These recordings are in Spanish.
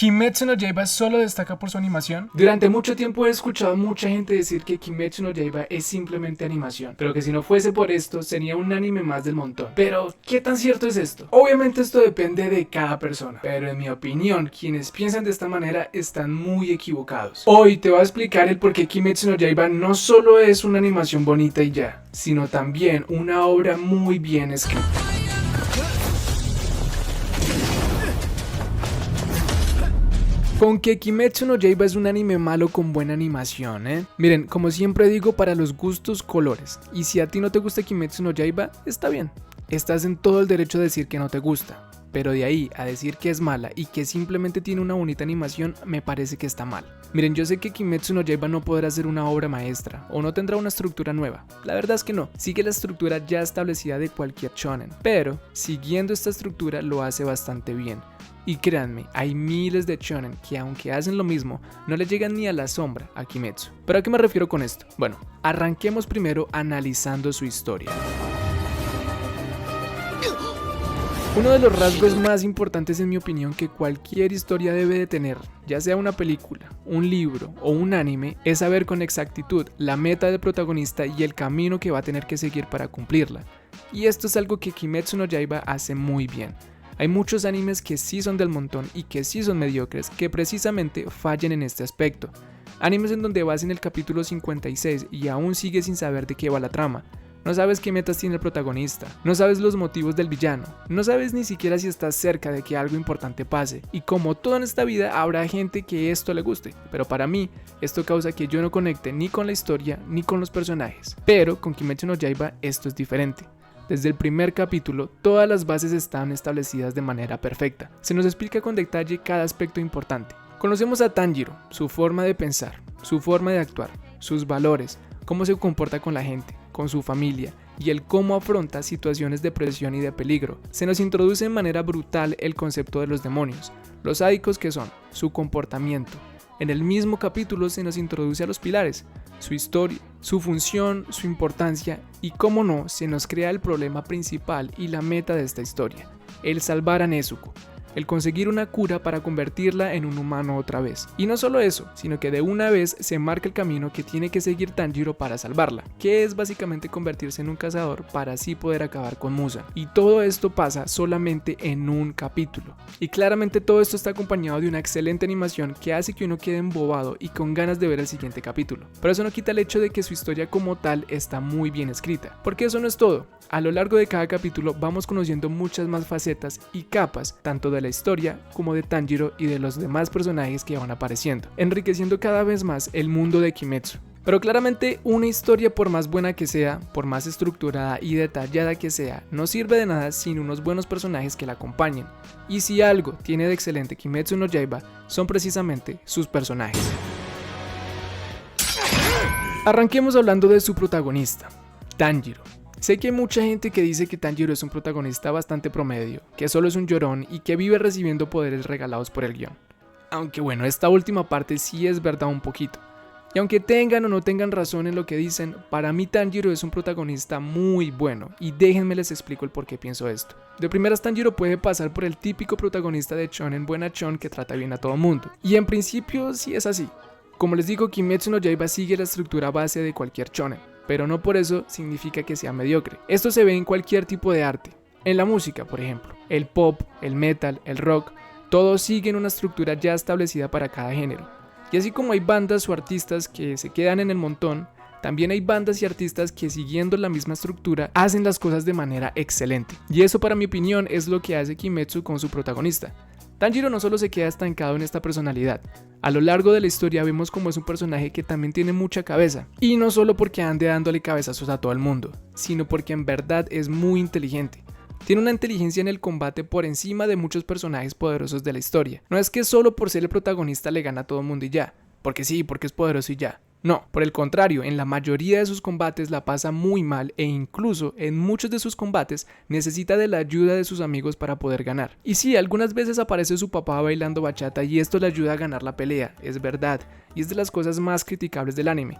¿Kimetsu no Yaiba solo destaca por su animación? Durante mucho tiempo he escuchado a mucha gente decir que Kimetsu no Yaiba es simplemente animación, pero que si no fuese por esto sería un anime más del montón. Pero, ¿qué tan cierto es esto? Obviamente esto depende de cada persona, pero en mi opinión, quienes piensan de esta manera están muy equivocados. Hoy te voy a explicar el por qué Kimetsu no Yaiba no solo es una animación bonita y ya, sino también una obra muy bien escrita. Con que Kimetsu no Yaiba es un anime malo con buena animación, Miren, como siempre digo, para los gustos, colores. Y si a ti no te gusta Kimetsu no Yaiba, está bien. Estás en todo el derecho de decir que no te gusta. Pero de ahí a decir que es mala y que simplemente tiene una bonita animación, me parece que está mal. Miren, yo sé que Kimetsu no Yaiba no podrá ser una obra maestra o no tendrá una estructura nueva. La verdad es que no, sigue la estructura ya establecida de cualquier shonen. Pero, siguiendo esta estructura lo hace bastante bien. Y créanme, hay miles de shonen que aunque hacen lo mismo, no le llegan ni a la sombra a Kimetsu. ¿Pero a qué me refiero con esto? Bueno, arranquemos primero analizando su historia. Uno de los rasgos más importantes en mi opinión que cualquier historia debe de tener, ya sea una película, un libro o un anime, es saber con exactitud la meta del protagonista y el camino que va a tener que seguir para cumplirla. Y esto es algo que Kimetsu no Yaiba hace muy bien. Hay muchos animes que sí son del montón y que sí son mediocres que precisamente fallan en este aspecto. Animes en donde vas en el capítulo 56 y aún sigues sin saber de qué va la trama. No sabes qué metas tiene el protagonista, no sabes los motivos del villano, no sabes ni siquiera si estás cerca de que algo importante pase. Y como todo en esta vida, habrá gente que esto le guste, pero para mí, esto causa que yo no conecte ni con la historia ni con los personajes. Pero con Kimetsu no Yaiba esto es diferente. Desde el primer capítulo, todas las bases están establecidas de manera perfecta. Se nos explica con detalle cada aspecto importante. Conocemos a Tanjiro, su forma de pensar, su forma de actuar, sus valores, cómo se comporta con la gente, con su familia y el cómo afronta situaciones de presión y de peligro. Se nos introduce de manera brutal el concepto de los demonios, los sádicos que son, su comportamiento. En el mismo capítulo se nos introduce a los pilares, su historia, su función, su importancia y, cómo no, se nos crea el problema principal y la meta de esta historia, el salvar a Nezuko, el conseguir una cura para convertirla en un humano otra vez. Y no solo eso, sino que de una vez se marca el camino que tiene que seguir Tanjiro para salvarla, que es básicamente convertirse en un cazador para así poder acabar con Muzan. Y todo esto pasa solamente en un capítulo. Y claramente todo esto está acompañado de una excelente animación que hace que uno quede embobado y con ganas de ver el siguiente capítulo. Pero eso no quita el hecho de que su historia como tal está muy bien escrita. Porque eso no es todo. A lo largo de cada capítulo vamos conociendo muchas más facetas y capas, tanto de la historia como de Tanjiro y de los demás personajes que van apareciendo, enriqueciendo cada vez más el mundo de Kimetsu. Pero claramente una historia, por más buena que sea, por más estructurada y detallada que sea, no sirve de nada sin unos buenos personajes que la acompañen. Y si algo tiene de excelente Kimetsu no Yaiba, son precisamente sus personajes. Arranquemos hablando de su protagonista, Tanjiro. Sé que hay mucha gente que dice que Tanjiro es un protagonista bastante promedio, que solo es un llorón y que vive recibiendo poderes regalados por el guión. Aunque bueno, esta última parte sí es verdad un poquito. Y aunque tengan o no tengan razón en lo que dicen, para mí Tanjiro es un protagonista muy bueno, y déjenme les explico el por qué pienso esto. De primeras, Tanjiro puede pasar por el típico protagonista de shonen buenachón que trata bien a todo mundo, y en principio sí es así. Como les digo, Kimetsu no Yaiba sigue la estructura base de cualquier shonen, pero no por eso significa que sea mediocre. Esto se ve en cualquier tipo de arte. En la música, por ejemplo, el pop, el metal, el rock, todos siguen una estructura ya establecida para cada género. Y así como hay bandas o artistas que se quedan en el montón, también hay bandas y artistas que, siguiendo la misma estructura, hacen las cosas de manera excelente. Y eso, para mi opinión, es lo que hace Kimetsu con su protagonista. Tanjiro no solo se queda estancado en esta personalidad. A lo largo de la historia vemos como es un personaje que también tiene mucha cabeza. Y no solo porque ande dándole cabezazos a todo el mundo, sino porque en verdad es muy inteligente. Tiene una inteligencia en el combate por encima de muchos personajes poderosos de la historia. No es que solo por ser el protagonista le gana a todo el mundo y ya, porque sí, porque es poderoso y ya. No, por el contrario, en la mayoría de sus combates la pasa muy mal e incluso en muchos de sus combates necesita de la ayuda de sus amigos para poder ganar. Y sí, algunas veces aparece su papá bailando bachata y esto le ayuda a ganar la pelea, es verdad, y es de las cosas más criticables del anime.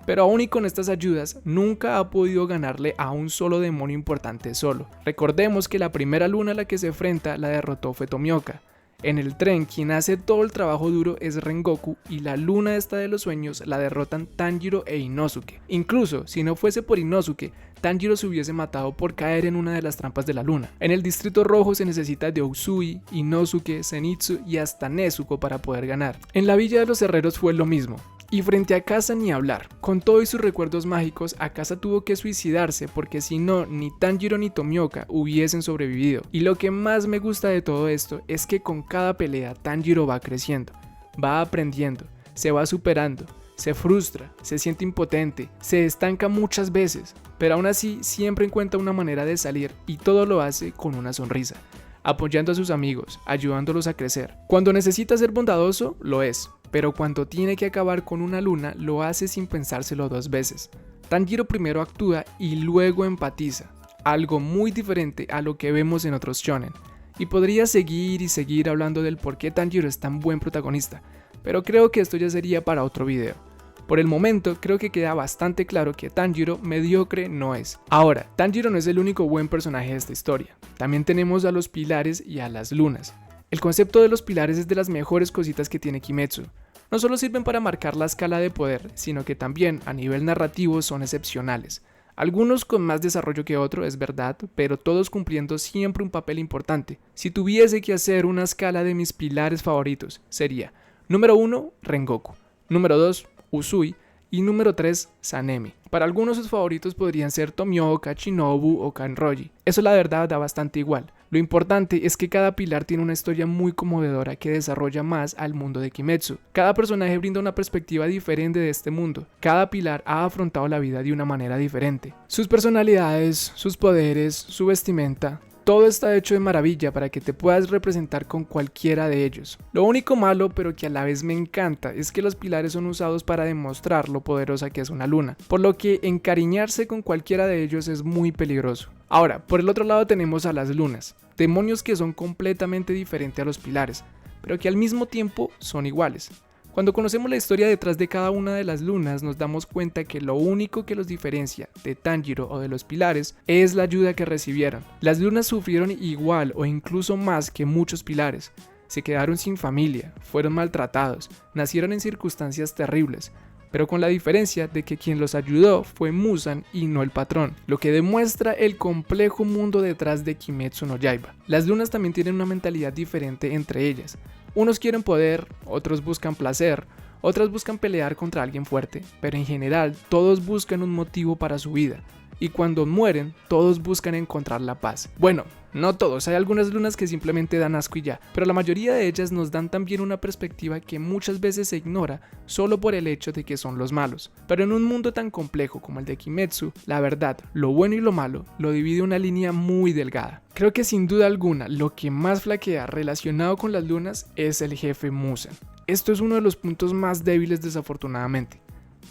Pero aún y con estas ayudas, nunca ha podido ganarle a un solo demonio importante solo. Recordemos que la primera luna a la que se enfrenta la derrotó fue Tomioka. En el tren, quien hace todo el trabajo duro es Rengoku y la luna esta de los sueños la derrotan Tanjiro e Inosuke. Incluso, si no fuese por Inosuke, Tanjiro se hubiese matado por caer en una de las trampas de la luna. En el Distrito Rojo se necesita de Usui, Inosuke, Zenitsu y hasta Nezuko para poder ganar. En la Villa de los Herreros fue lo mismo. Y frente a Akaza ni hablar, con todo y sus recuerdos mágicos, Akaza tuvo que suicidarse porque si no, ni Tanjiro ni Tomioka hubiesen sobrevivido. Y lo que más me gusta de todo esto es que con cada pelea Tanjiro va creciendo, va aprendiendo, se va superando, se frustra, se siente impotente, se estanca muchas veces, pero aún así siempre encuentra una manera de salir y todo lo hace con una sonrisa, apoyando a sus amigos, ayudándolos a crecer. Cuando necesita ser bondadoso, lo es. Pero cuando tiene que acabar con una luna, lo hace sin pensárselo dos veces. Tanjiro primero actúa y luego empatiza, algo muy diferente a lo que vemos en otros shonen. Y podría seguir y seguir hablando del por qué Tanjiro es tan buen protagonista, pero creo que esto ya sería para otro video. Por el momento, creo que queda bastante claro que Tanjiro mediocre no es. Ahora, Tanjiro no es el único buen personaje de esta historia. También tenemos a los pilares y a las lunas. El concepto de los pilares es de las mejores cositas que tiene Kimetsu. No solo sirven para marcar la escala de poder, sino que también a nivel narrativo son excepcionales. Algunos con más desarrollo que otro, es verdad, pero todos cumpliendo siempre un papel importante. Si tuviese que hacer una escala de mis pilares favoritos, sería número 1, Rengoku, número 2, Usui y número 3, Sanemi. Para algunos sus favoritos podrían ser Tomioka, Shinobu o Kanroji. Eso la verdad da bastante igual. Lo importante es que cada pilar tiene una historia muy conmovedora que desarrolla más al mundo de Kimetsu. Cada personaje brinda una perspectiva diferente de este mundo. Cada pilar ha afrontado la vida de una manera diferente. Sus personalidades, sus poderes, su vestimenta, todo está hecho de maravilla para que te puedas representar con cualquiera de ellos. Lo único malo, pero que a la vez me encanta, es que los pilares son usados para demostrar lo poderosa que es una luna, por lo que encariñarse con cualquiera de ellos es muy peligroso. Ahora, por el otro lado tenemos a las lunas, demonios que son completamente diferentes a los pilares, pero que al mismo tiempo son iguales. Cuando conocemos la historia detrás de cada una de las lunas, nos damos cuenta que lo único que los diferencia de Tanjiro o de los pilares es la ayuda que recibieron. Las lunas sufrieron igual o incluso más que muchos pilares. Se quedaron sin familia, fueron maltratados, nacieron en circunstancias terribles, pero con la diferencia de que quien los ayudó fue Muzan y no el patrón, lo que demuestra el complejo mundo detrás de Kimetsu no Yaiba. Las lunas también tienen una mentalidad diferente entre ellas. Unos quieren poder, otros buscan placer, otras buscan pelear contra alguien fuerte, pero en general todos buscan un motivo para su vida. Y cuando mueren, todos buscan encontrar la paz. Bueno, no todos, hay algunas lunas que simplemente dan asco y ya, pero la mayoría de ellas nos dan también una perspectiva que muchas veces se ignora solo por el hecho de que son los malos. Pero en un mundo tan complejo como el de Kimetsu, la verdad, lo bueno y lo malo, lo divide una línea muy delgada. Creo que sin duda alguna, lo que más flaquea relacionado con las lunas es el jefe Muzan. Esto es uno de los puntos más débiles desafortunadamente.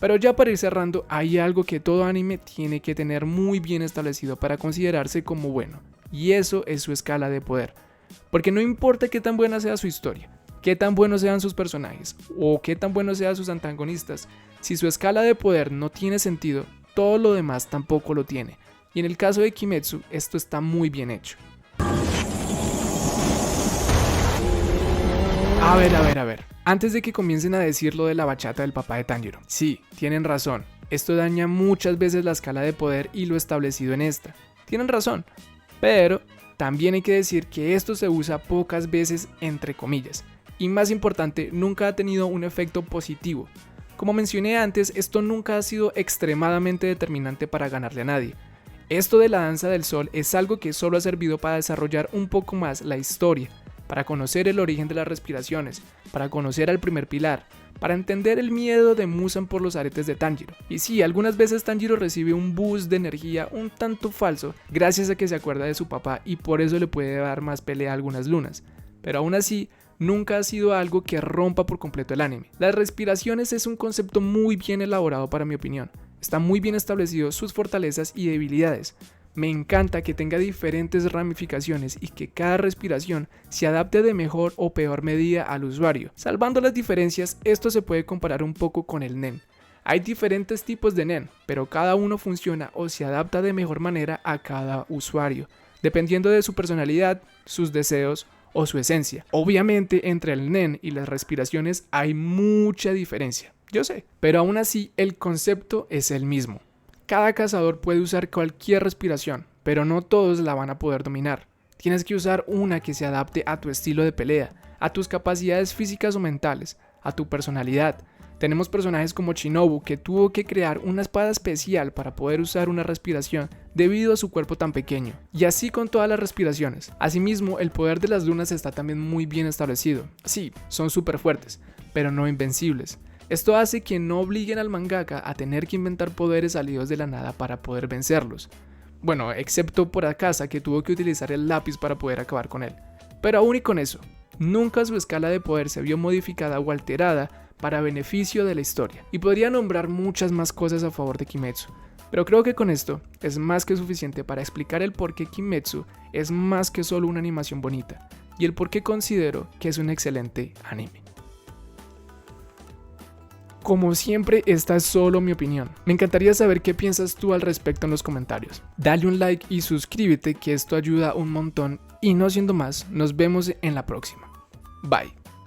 Pero ya para ir cerrando, hay algo que todo anime tiene que tener muy bien establecido para considerarse como bueno, y eso es su escala de poder. Porque no importa qué tan buena sea su historia, qué tan buenos sean sus personajes, o qué tan buenos sean sus antagonistas, si su escala de poder no tiene sentido, todo lo demás tampoco lo tiene. Y en el caso de Kimetsu, esto está muy bien hecho. A ver. Antes de que comiencen a decir lo de la bachata del papá de Tanjiro. Sí, tienen razón. Esto daña muchas veces la escala de poder y lo establecido en esta. Tienen razón. Pero también hay que decir que esto se usa pocas veces entre comillas. Y más importante, nunca ha tenido un efecto positivo. Como mencioné antes, esto nunca ha sido extremadamente determinante para ganarle a nadie. Esto de la danza del sol es algo que solo ha servido para desarrollar un poco más la historia, para conocer el origen de las respiraciones, para conocer al primer pilar, para entender el miedo de Muzan por los aretes de Tanjiro. Y sí, algunas veces Tanjiro recibe un boost de energía un tanto falso, gracias a que se acuerda de su papá y por eso le puede dar más pelea a algunas lunas. Pero aún así, nunca ha sido algo que rompa por completo el anime. Las respiraciones es un concepto muy bien elaborado para mi opinión. Está muy bien establecido sus fortalezas y debilidades. Me encanta que tenga diferentes ramificaciones y que cada respiración se adapte de mejor o peor medida al usuario. Salvando las diferencias, esto se puede comparar un poco con el nen. Hay diferentes tipos de nen, pero cada uno funciona o se adapta de mejor manera a cada usuario, dependiendo de su personalidad, sus deseos o su esencia. Obviamente entre el nen y las respiraciones hay mucha diferencia, yo sé, pero aún así el concepto es el mismo. Cada cazador puede usar cualquier respiración, pero no todos la van a poder dominar. Tienes que usar una que se adapte a tu estilo de pelea, a tus capacidades físicas o mentales, a tu personalidad. Tenemos personajes como Shinobu, que tuvo que crear una espada especial para poder usar una respiración debido a su cuerpo tan pequeño. Y así con todas las respiraciones. Asimismo, el poder de las lunas está también muy bien establecido. Sí, son súper fuertes, pero no invencibles. Esto hace que no obliguen al mangaka a tener que inventar poderes salidos de la nada para poder vencerlos. Bueno, excepto por Akasa, que tuvo que utilizar el lápiz para poder acabar con él. Pero aún y con eso, nunca su escala de poder se vio modificada o alterada para beneficio de la historia. Y podría nombrar muchas más cosas a favor de Kimetsu, pero creo que con esto es más que suficiente para explicar el por qué Kimetsu es más que solo una animación bonita, y el por qué considero que es un excelente anime. Como siempre, esta es solo mi opinión. Me encantaría saber qué piensas tú al respecto en los comentarios. Dale un like y suscríbete, que esto ayuda un montón. Y no siendo más, nos vemos en la próxima. Bye.